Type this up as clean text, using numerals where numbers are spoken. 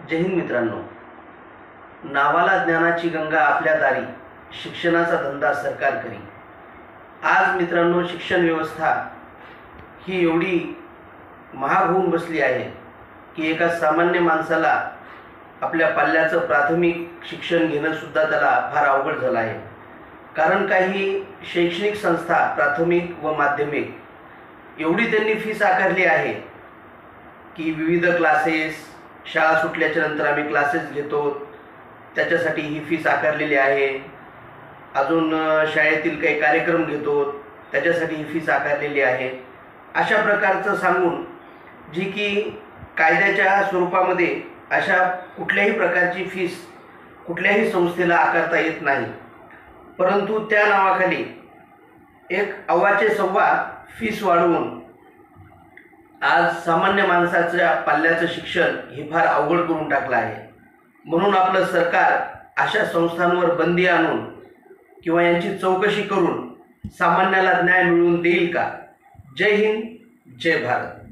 जय हिंद मित्रांनो. नावाला ज्ञानाची गंगा आपल्या दारी, शिक्षणाचा धंदा सरकार करी. आज मित्रांनो, शिक्षण व्यवस्था ही एवढी महाग होऊन बसली आहे की एका सामान्य माणसाला आपल्या पाल्याचं प्राथमिक शिक्षण घेणं सुद्धा त्याला फार अवघड झालं आहे. कारण काही शैक्षणिक संस्था प्राथमिक व माध्यमिक एवढी त्यांनी फीस आकारली आहे की विविध क्लासेस, शाळा सुटल्याच्या नंतर आम्ही क्लासेस घेतो त्याच्यासाठी ही फीस आकारलेली आहे. अजून शाळेतील काही कार्यक्रम घेतो त्याच्यासाठी ही फीस आकारलेली आहे. अशा प्रकारचं सांगून जी की कायद्याच्या स्वरूपामध्ये अशा कुठल्याही प्रकारची फीस कुठल्याही संस्थेला आकारता येत नाही, परंतु त्या नावाखाली एक अव्वाचे सव्वा फीस वाढवून आज सामान्य माणसाच्या पाल्याचं शिक्षण हे फार अवघड करून टाकलं आहे. म्हणून आपलं सरकार अशा संस्थांवर बंदी आणून किंवा यांची चौकशी करून सामान्याला न्याय मिळवून देईल का? जय हिंद, जय भारत.